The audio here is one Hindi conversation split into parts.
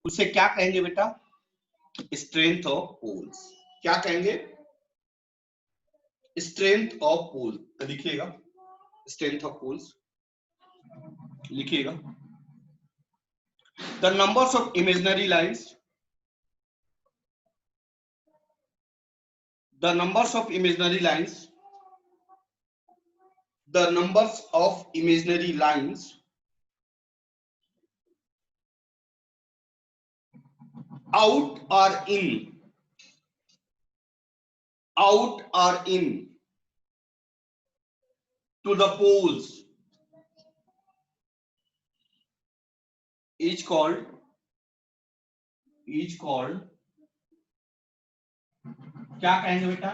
उसे क्या कहेंगे बेटा? Strength of poles. क्या कहेंगे? Strength of pole. लिखिएगा स्ट्रेंथ ऑफ पोल्स, लिखिएगा। The numbers of imaginary lines, the numbers of imaginary lines, the numbers of imaginary lines out or in to the poles is called क्या कहेंगे बेटा?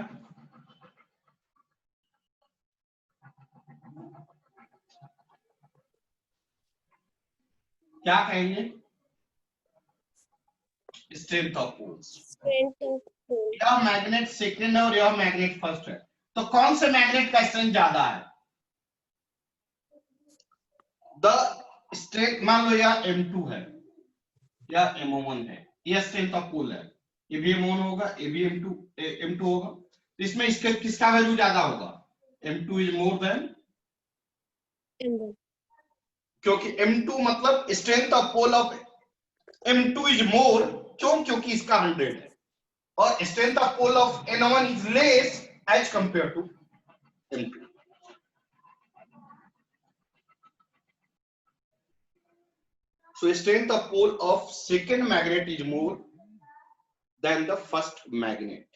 क्या कहेंगे? Strength of poles. यह मैग्नेट सेकंड है और यह मैग्नेट फर्स्ट है, तो कौन से मैग्नेट का स्ट्रेंथ ज्यादा है? द स्ट्रेंथ, मान लो यह M2 है या M1 है, यह स्ट्रेंथ ऑफ पोल है, ये भी M1 होगा, ये भी M2 होगा, तो इसमें इसके किसका वैल्यू ज्यादा होगा? M2 is more than M1, क्योंकि M2 मतलब strength of pole of M2 is more, क्यों? क्योंकि इसका 100 है, और strength of pole of N1 is less as compare to M2. So strength of pole of second magnet is more than the first magnet.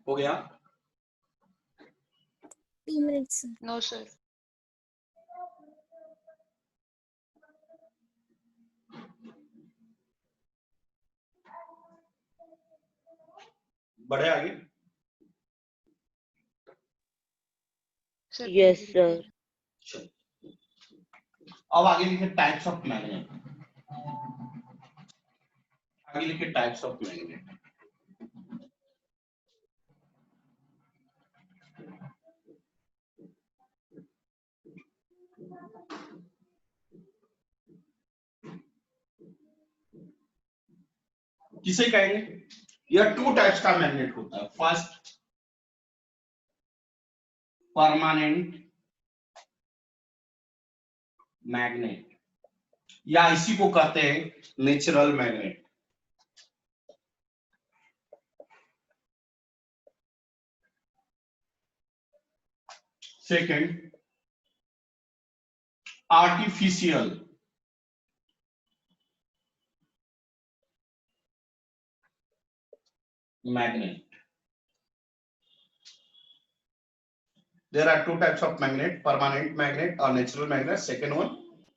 हो गया? 2 minutes. No, sir. बढ़े आगे? Sir. Yes, sir. अब आगे लिखे टाइप्स ऑफ मैग्नेट। आगे लिखे टाइप्स ऑफ मैग्नेट। किसे कहेंगे? यह 2 टाइप्स का मैग्नेट होता है। फर्स्ट, परमानेंट मैग्नेट, या इसी को कहते हैं natural magnet. Second, artificial magnet. There are 2 types of magnet, permanent magnet or natural magnet. Second one,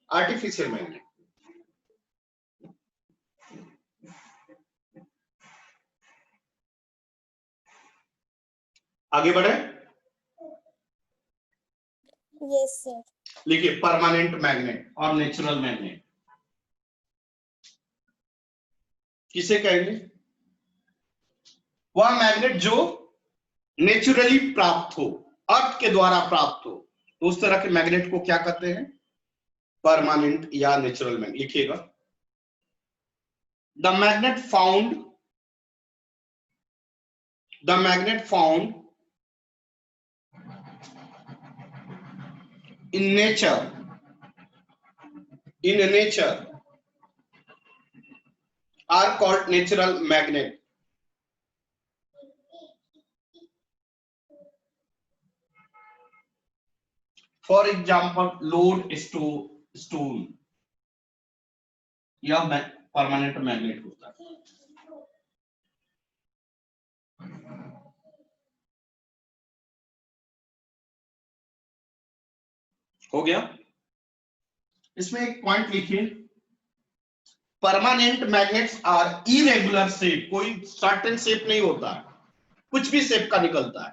artificial magnet. आगे बढ़े? Yes, sir. लिखिए परमानेंट मैग्नेट और नेचुरल मैग्नेट। किसे कहेंगे? वह मैग्नेट जो नेचुरली प्राप्त हो, अर्थ के द्वारा प्राप्त हो, तो उस तरह के मैग्नेट को क्या कहते हैं? परमानेंट या नेचुरल मैग्नेट। लिखिएगा, the magnet found in nature are called natural magnet. For example, lodestone, यह परमानेंट मैग्नेट होता है। हो गया? इसमें एक पॉइंट लिखिए, permanent magnets are irregular shape, कोई सर्टेन शेप नहीं होता है, कुछ भी शेप का निकलता है।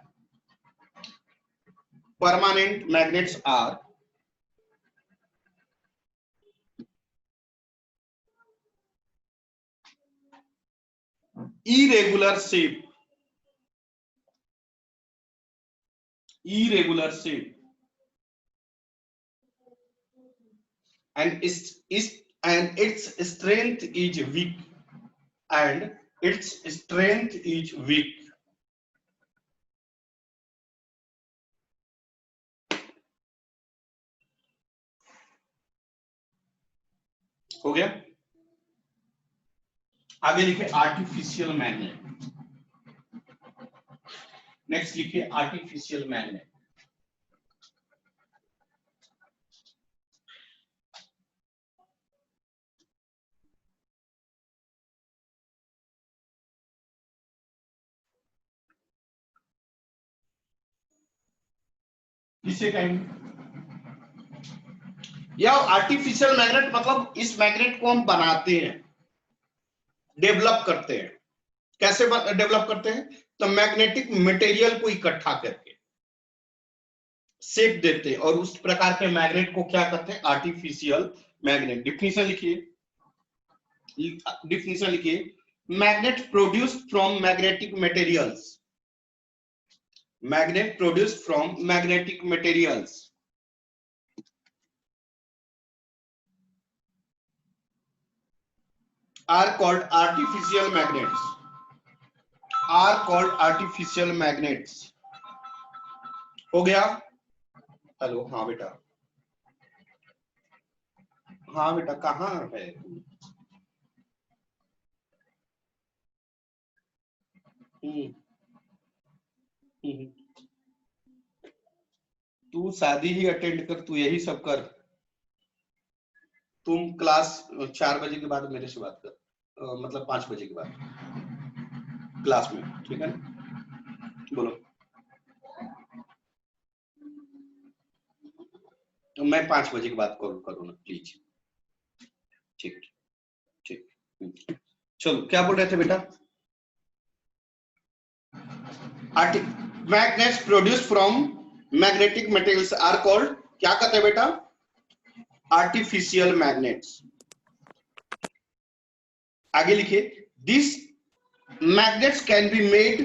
Permanent magnets are irregular shape, irregular shape, and its strength is weak, and its strength is weak. हो गया। आगे लिखे आर्टिफिशियल मैग्नेट। नेक्स्ट लिखिए आर्टिफिशियल मैग्नेट। किसे कहेंगे? या आर्टिफिशियल मैग्नेट मतलब इस मैग्नेट को हम बनाते हैं, डेवलप करते हैं। कैसे डेवलप करते हैं? तो मैग्नेटिक मटेरियल को इकट्ठा करके शेप देते हैं और उस प्रकार के मैग्नेट को क्या कहते हैं? Artificial magnet. डिफिनीशन लिखिए, डिफिनीशन लिखिए, magnet produced from magnetic materials, magnet produced from magnetic materials are called artificial magnets, are called artificial magnets। हो गया? हेलो, हाँ बेटा, हाँ बेटा कहाँ है? तू शादी ही अटेंड कर, तू यही सब कर। तुम क्लास 4 बजे के बाद मेरे से बात कर, मतलब 5 बजे के बाद क्लास में, ठीक है ना? बोलो। तो मैं 5 बजे के बाद कॉल करूंगा प्लीज। ठीक ठीक, चलो क्या बोल रहे थे बेटा? Magnets produced from magnetic materials are called, क्या कहते हैं बेटा? Artificial magnets. आगे लिखिए, this magnets can be made,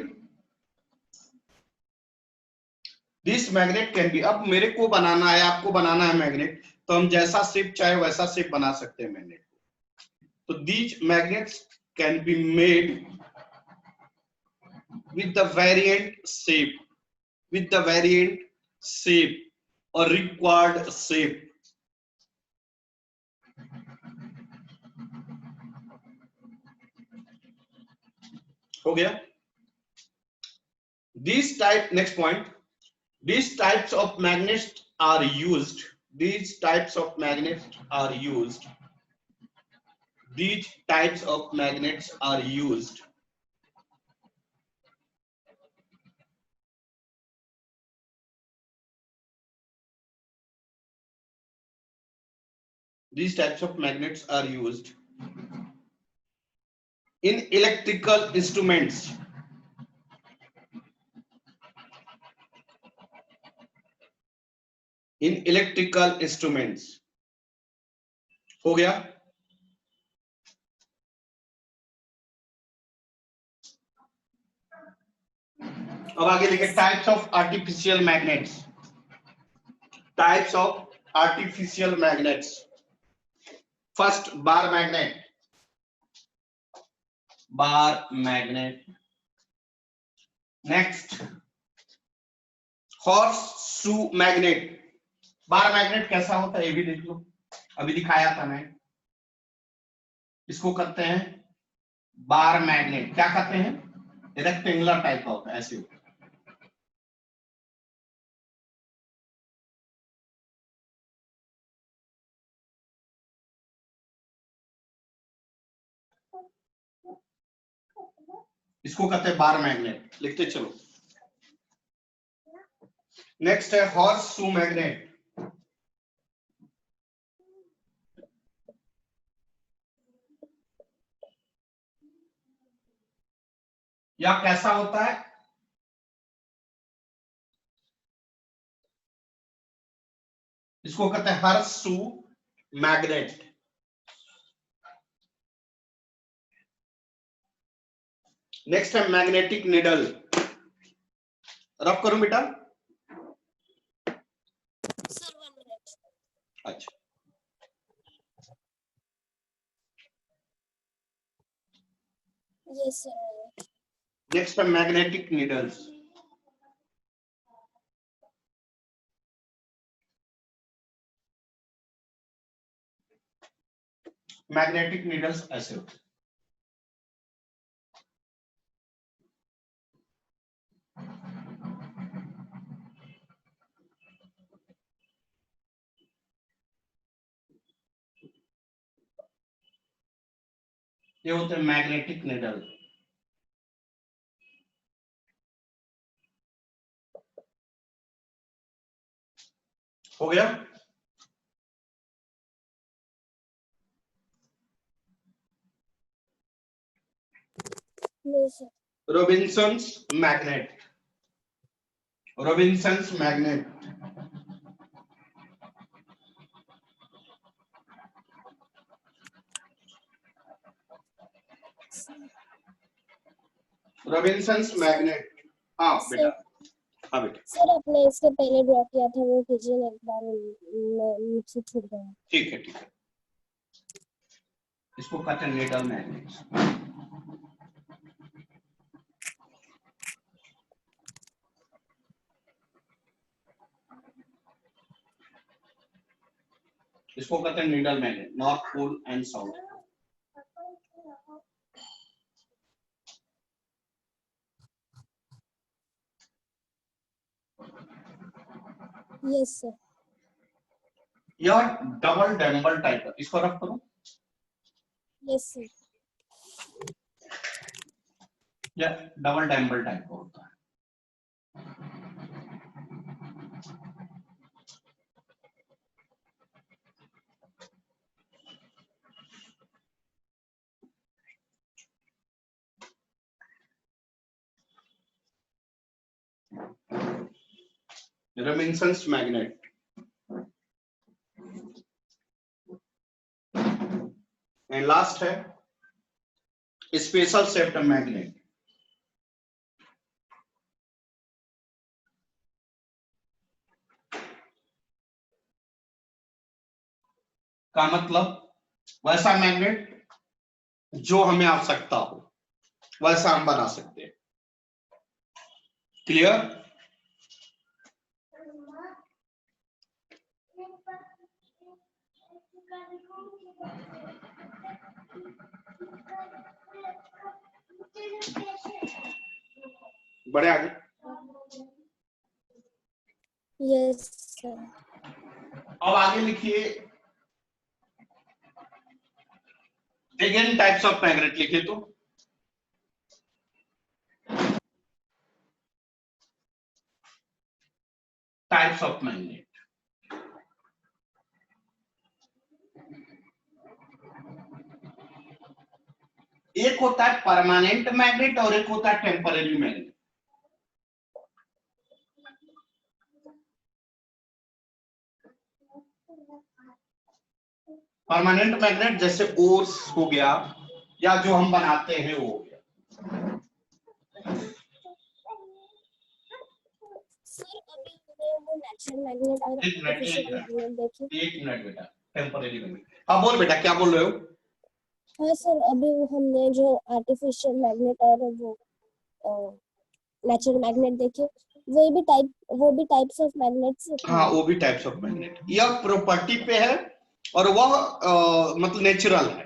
this magnet can be, अब मेरे को बनाना है, आपको बनाना है मैग्नेट, तो हम जैसा शेप चाहे वैसा शेप बना सकते हैं मैग्नेट को। तो these magnets can be made with the variant shape, with the variant shape or required shape। हो गया? These type, next point, these types of magnets are used, these types of magnets are used, these types of magnets are used these types of magnets are used in electrical instruments, in electrical instruments। हो गया? अब आगे लिखे types of artificial magnets, types of artificial magnets. First bar magnet, bar magnet. Next horse shoe magnet. Bar magnet कैसा होता है ये भी देख लो, अभी दिखाया था मैं। इसको कहते हैं बार मैग्नेट। क्या कहते हैं? रेक्टेंगुलर टाइप का होता है, ऐसे होता है। इसको कहते हैं बार मैग्नेट, लिखते चलो। नेक्स्ट है हॉर्स शू मैग्नेट। या कैसा होता है? इसको कहते हैं हॉर्स शू मैग्नेट। नेक्स्ट है मैग्नेटिक निडल। रफ करूं बेटा? Sir, 1 minute. अच्छा, Yes, sir. नेक्स्ट है मैग्नेटिक निडल्स। मैग्नेटिक निडल्स ऐसे होते हैं। ये होते हैं मैग्नेटिक निडल। हो गया? No, sir. Robinsons magnet. Robinsons magnet Robinsons magnet. हाँ बेटा, हाँ बेटा, सर आपने इसके पहले ड्रॉ किया था वो कीजिए ना एक बार, मुझसे छूट गया। ठीक है ठीक है। इसको कहते हैं निडल मैग्नेट। इसको कहते हैं needle magnet, north pole and south. Yes sir. यह डबल डैम्बल टाइप का, इसको रख करो। Yes sir. यह डबल डैम्बल टाइप का होता है। Robinson's magnet. एंड लास्ट है स्पेशल शेप्ड मैग्नेट। का मतलब वैसा मैग्नेट जो हमें आवश्यकता हो वैसा हम बना सकते हैं। क्लियर? बड़े आगे। Yes sir. अब आगे लिखिए अगेन टाइप्स ऑफ मैग्नेट। लिखिए तो टाइप्स ऑफ मैग्नेट। एक होता है परमानेंट मैग्नेट और एक होता है टेम्परेरी मैग्नेट। परमानेंट मैग्नेट जैसे ओर्स हो गया या जो हम बनाते हैं वो हो गया। सर अभी हमने वो नेचुरल मैग्नेट और आर्टिफिशियल मैग्नेट देखे। एक मिनट बेटा, टेम्परेरी मैग्नेट। हाँ बोल बेटा, क्या बोल रहे हो? हाँ सर, अभी हमने जो आर्टिफिशियल मैग्नेट और वो नेचुरल मैग्नेट देखे, वो भी टाइप्स ऑफ मैग्नेट्स। हाँ वो भी टाइप्स ऑफ मैग्नेट। यह प्रॉपर्टी पे है और वह मतलब नेचुरल है।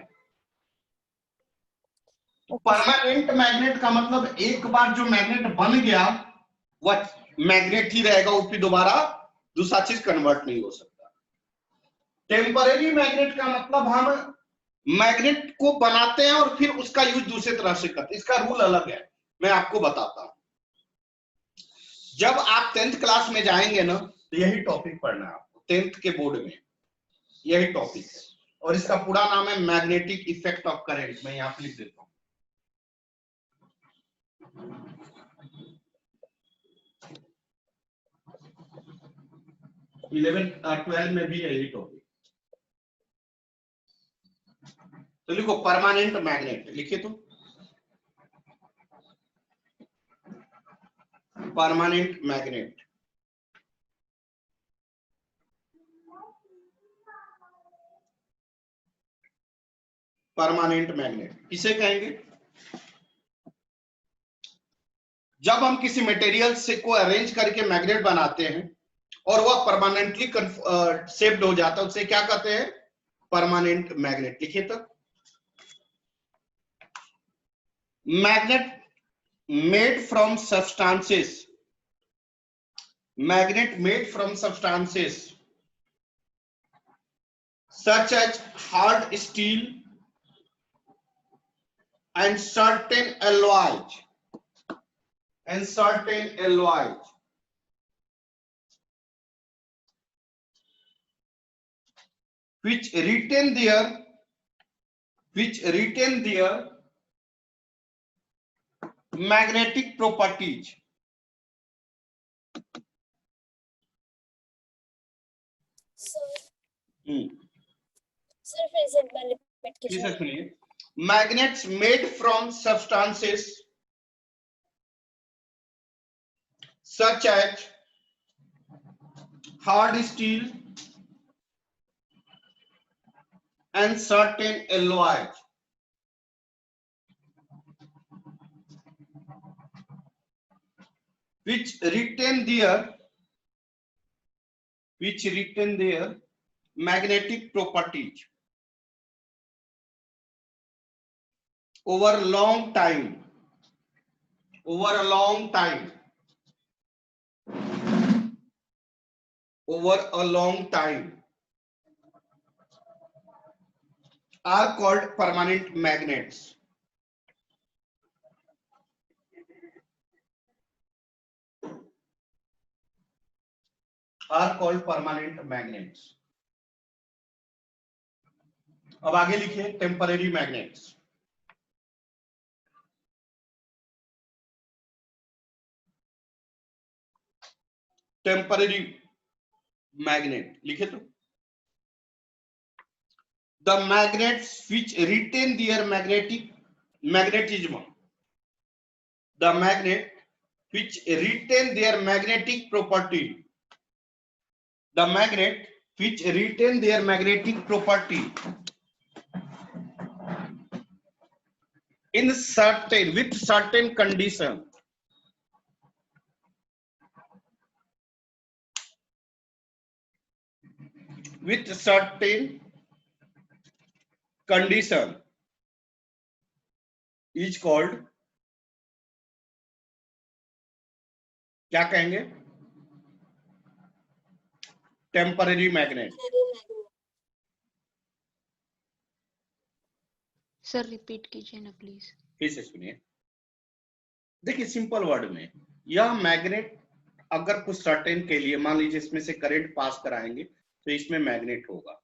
परमानेंट मैग्नेट का मतलब एक बार जो मैग्नेट बन गया वह मैग्नेट ही रहेगा, उस पर दोबारा दूसरा चीज कन्वर्ट नहीं हो सकता। टेम्परेरी मैग्नेट का मतलब हम मैग्नेट को बनाते हैं और फिर उसका यूज दूसरे तरह से करते हैं। इसका रूल अलग है, मैं आपको बताता हूं। जब आप 10th क्लास में जाएंगे ना तो यही टॉपिक पढ़ना है आपको। 10th के बोर्ड में यही टॉपिक है और इसका पूरा नाम है मैग्नेटिक इफेक्ट ऑफ करंट। मैं यहां पे लिख देता हूं। 12 में भी यही टॉपिक। तो लिखो परमानेंट मैग्नेट। लिखिए तो परमानेंट मैग्नेट, परमानेंट मैग्नेट किसे कहेंगे? जब हम किसी मटेरियल से को अरेंज करके मैग्नेट बनाते हैं और वह परमानेंटली शेप्ड हो जाता है, उसे क्या कहते हैं? Permanent magnet. लिखिए तो, magnet made from substances, magnet made from substances such as hard steel and certain alloys which retain their magnetic properties. Sir फिर से एक बार रिपीट कीजिए। सुनिए, magnets made from substances such as hard steel and certain alloys which retain their magnetic properties over a long time are called permanent magnets. अब आगे लिखिए टेम्परेरी मैग्नेट्स। टेम्परेरी मैग्नेट लिखे तो, the magnets which retain their magnetism, the magnet which retain their magnetic property, the magnet which retain their magnetic property in certain condition, with certain condition is called, क्या कहेंगे? Temporary magnet. सर रिपीट कीजिए ना प्लीज। फिर से सुनिए, देखिए सिंपल वर्ड में, यह मैग्नेट अगर कुछ सर्टेन के लिए, मान लीजिए इसमें से करंट पास कराएंगे तो इसमें मैग्नेट होगा।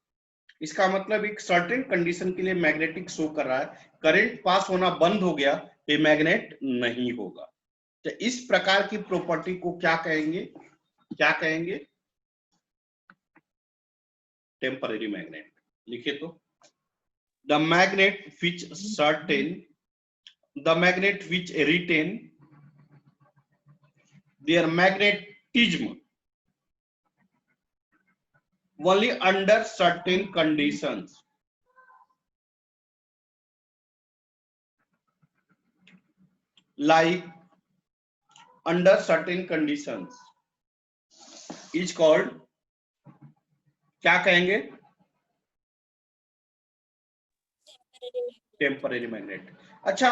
इसका मतलब एक सर्टेन कंडीशन के लिए मैग्नेटिक शो कर रहा है, करंट पास होना बंद हो गया तो ये मैग्नेट नहीं होगा। तो इस प्रकार की प्रॉपर्टी को क्या कहेंगे? Temporary magnet. लिखिए तो, the magnet which retain their magnetism only under certain conditions, like under certain conditions is called, क्या कहेंगे? Temporary magnet. अच्छा,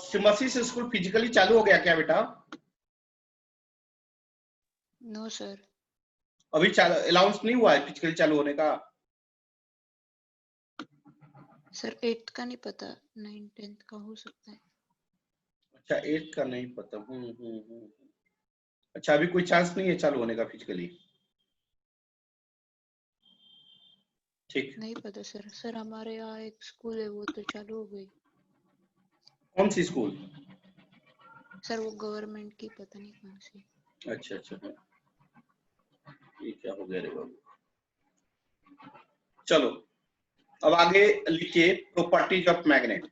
सिम्बायोसिस स्कूल फिजिकली चालू हो गया क्या बेटा? No sir. अभी अलाउंस नहीं हुआ है फिजिकली चालू होने का? सर 8th का नहीं पता, 9th 10th का हो सकता है। अच्छा 8th का नहीं पता। अच्छा अभी कोई चांस नहीं है चालू होने का फिजिकली? ठीक, नहीं पता सर। सर हमारे यहाँ एक स्कूल है वो तो चालू हो गई। कौन सी स्कूल? सर वो गवर्नमेंट की, पता नहीं कौन सी। अच्छा अच्छा, ये क्या हो गया रे बाबू। चलो अब आगे लिखिए प्रॉपर्टीज ऑफ मैग्नेट।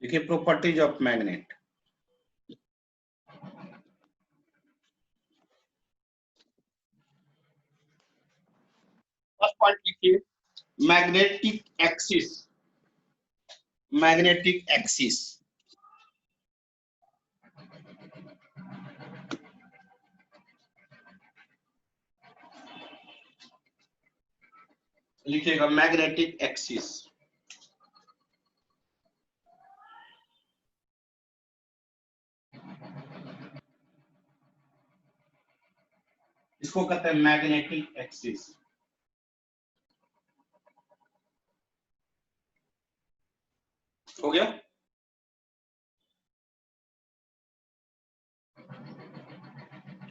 देखिए properties of magnet. First point लिखिए, मैग्नेटिक एक्सिस। मैग्नेटिक एक्सिस लिखिएगा, मैग्नेटिक एक्सिस। इसको कहते हैं मैग्नेटिक एक्सिस। हो गया।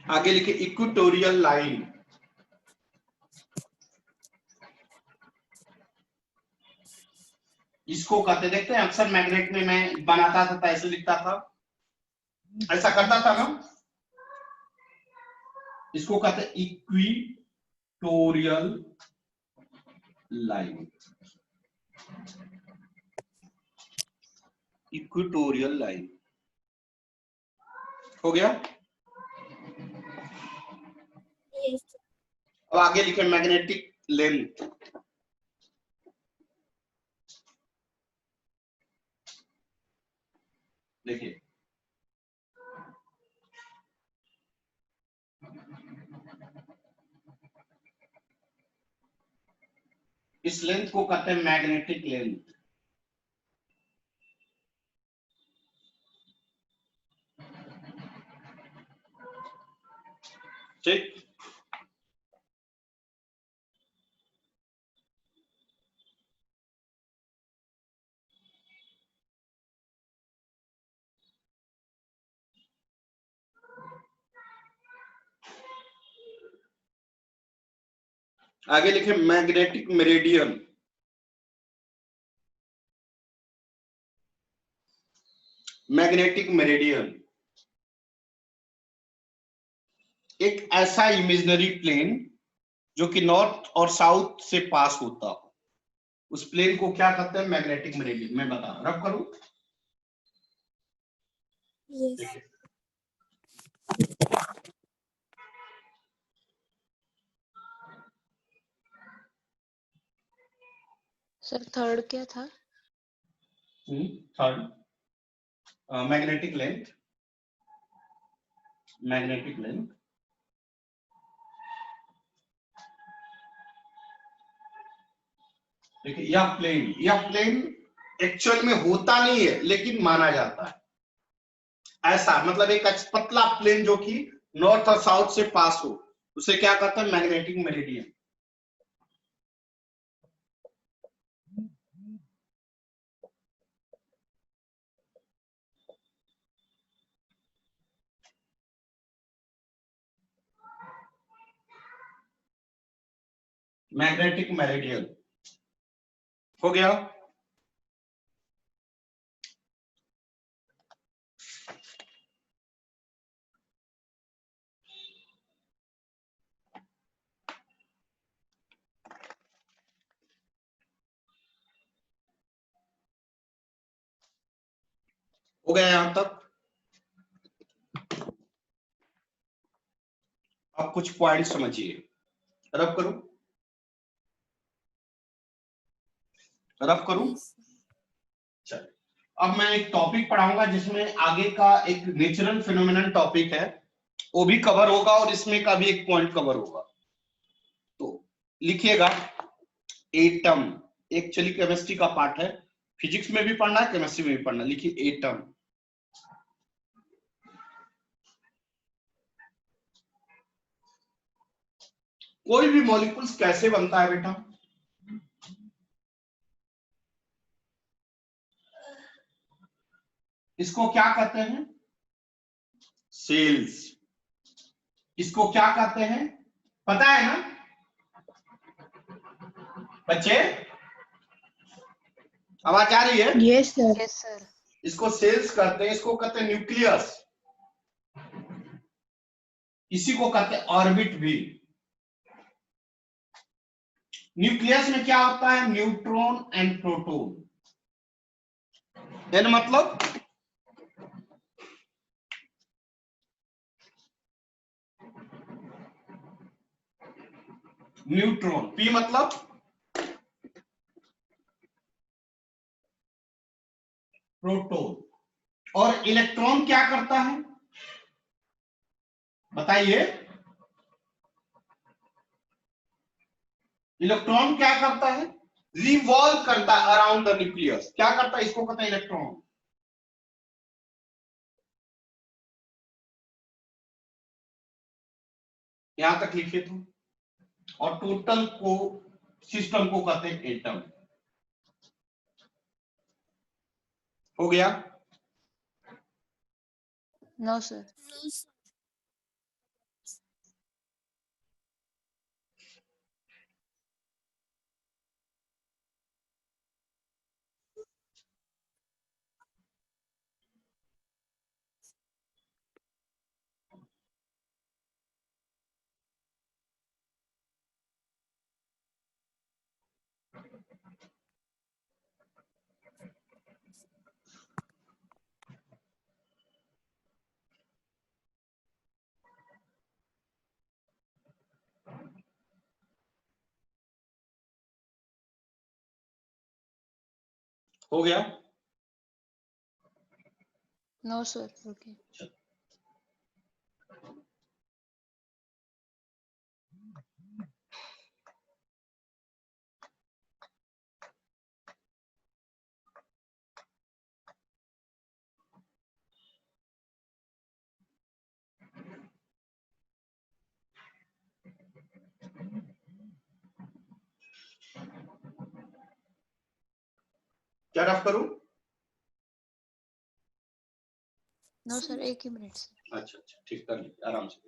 आगे लिखिए, इक्वेटोरियल लाइन। इसको कहते, देखते हैं अक्सर मैग्नेट में मैं बनाता था तो ऐसे लिखता था, ऐसा करता था ना। इसको कहते हैं इक्वेटोरियल लाइन। इक्वेटोरियल लाइन हो गया। Yes. अब आगे लिखे मैग्नेटिक लेंथ। देखिए, इस लेंथ को कहते हैं मैग्नेटिक लेंथ। ठीक। आगे लिखे मैग्नेटिक मेरिडियन। मैग्नेटिक मेरिडियन एक ऐसा इमेजिनरी प्लेन जो कि नॉर्थ और साउथ से पास होता हो, उस प्लेन को क्या कहते हैं? Magnetic meridian. मैं बता रहा, रब करूं? Yes. सर थर्ड क्या था? Third magnetic length. Magnetic length देखिए, यह प्लेन एक्चुअल में होता नहीं है लेकिन माना जाता है ऐसा, मतलब एक पतला प्लेन जो कि नॉर्थ और साउथ से पास हो, उसे क्या कहते हैं? Magnetic meridian. मैग्नेटिक मेरिडियन हो गया। हो गया यहां तक। अब कुछ पॉइंट समझिए, रब करूं? रब करूं? Yes. चलिए, अब मैं एक टॉपिक पढ़ाऊंगा जिसमें आगे का एक नेचुरल फिनोमिनन टॉपिक है, वो भी कवर होगा और इसमें का भी एक पॉइंट कवर होगा। तो लिखिएगा, एटम एक्चुअली केमिस्ट्री का पार्ट है, फिजिक्स में भी पढ़ना है, केमिस्ट्री में भी पढ़ना। लिखिए एटम। कोई भी मॉलिक्यूल्स कैसे बनता है बेटा? इसको क्या कहते हैं? सेल्स। इसको क्या कहते हैं? पता है ना बच्चे? आवाज आ रही है? Yes sir. Yes sir. इसको सेल्स कहते हैं, इसको कहते हैं न्यूक्लियस, इसी को कहते हैं ऑर्बिट भी। न्यूक्लियस में क्या होता है? Neutron and proton. N मतलब न्यूट्रॉन, P मतलब प्रोटॉन। और इलेक्ट्रॉन क्या करता है बताइए? इलेक्ट्रॉन क्या करता है? रिवॉल्व करता है अराउंड द न्यूक्लियस। क्या करता है? इसको कहते हैं इलेक्ट्रॉन। यहां तक लिखे थे। और टोटल को सिस्टम को कहते हैं एटम। हो गया? No sir. हो गया? No sir. ओके। क्या रफ करूं? नो सर, एक ही मिनट सर। अच्छा अच्छा, ठीक, कर लीजिए आराम से।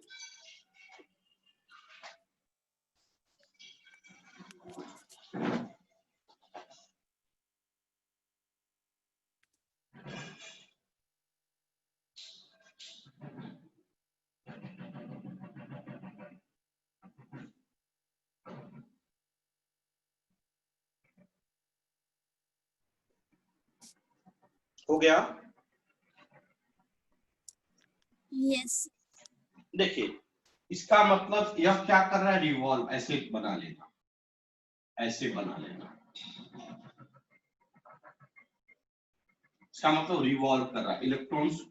हो गया? यस। देखिए, इसका मतलब यह क्या कर रहा है? रिवॉल्व, ऐसे बना लेना, ऐसे बना लेना। इसका मतलब रिवॉल्व कर रहा है इलेक्ट्रॉन्स।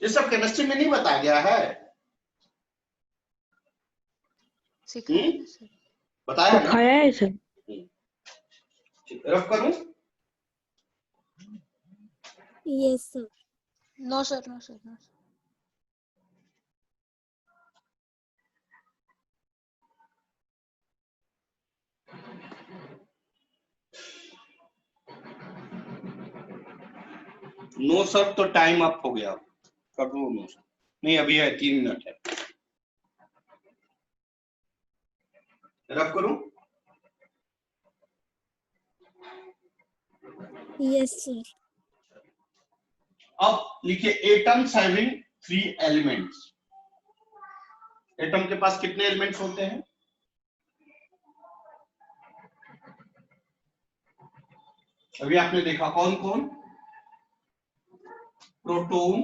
ये सब केमिस्ट्री में नहीं बताया गया है? सिखाया ना सर। बताया ना? सिखाया है सर। रफ करूं? Yes sir. No sir, no sir, no sir. No sir तो टाइम अप हो गया। कर दो नो सर। नहीं, अभी है, 3 मिनट है। रफ करूं? Yes sir. अब लिखिए एटम्स हैविंग 3 एलिमेंट्स। एटम के पास कितने एलिमेंट्स होते हैं? अभी आपने देखा कौन कौन? Proton,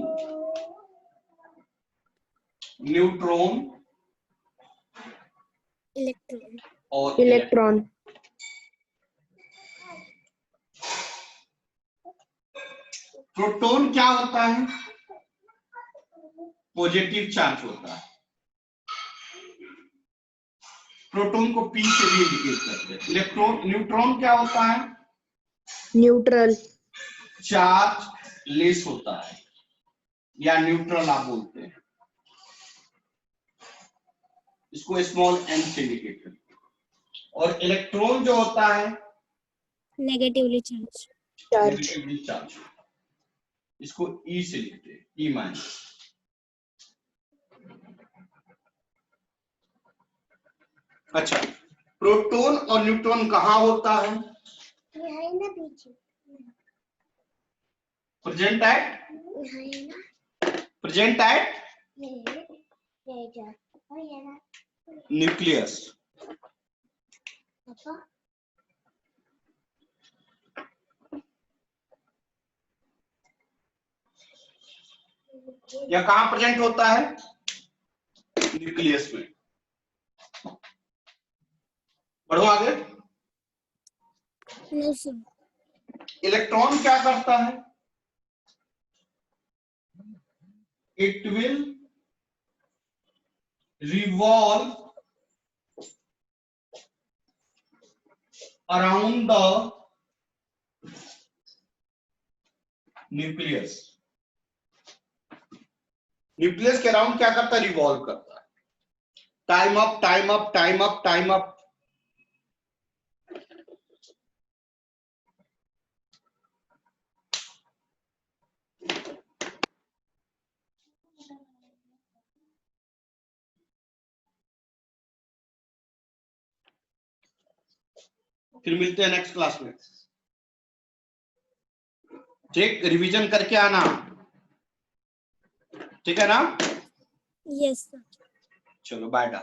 neutron electron. और इलेक्ट्रॉन। प्रोटॉन क्या होता है? पॉजिटिव चार्ज होता है। प्रोटॉन को P से भी इंडिकेट करते हैं। इलेक्ट्रॉन, न्यूट्रॉन क्या होता है? न्यूट्रल। चार्ज लेस होता है या न्यूट्रल आप बोलते हैं। इसको स्मॉल n से इंडिकेट करते हैं। और इलेक्ट्रॉन जो होता है नेगेटिवली चार्ज। नेगेटिवली चार्ज, इसको E से लिखते हैं, E माइनस। अच्छा, प्रोटॉन और न्यूट्रॉन कहाँ होता है? ये है ना पीछे, प्रेजेंट एट है ना प्रेजेंट एट ये जा और ये ना न्यूक्लियस। पापा या कहाँ प्रेजेंट होता है? न्यूक्लियस में। बढ़ो आगे। नहीं सर, इलेक्ट्रॉन क्या करता है? It will revolve around the nucleus. Nucleus के अराउंड क्या करता है? रिवॉल्व करता है। Time up, time up, time up, time up. फिर मिलते हैं नेक्स्ट क्लास में। ठीक, रिवीजन करके आना, ठीक है ना? यस सर, चलो बाय डा।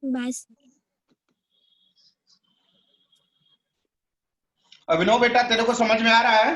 Bye sir. अभिनव बेटा, तेरे को समझ में आ रहा है?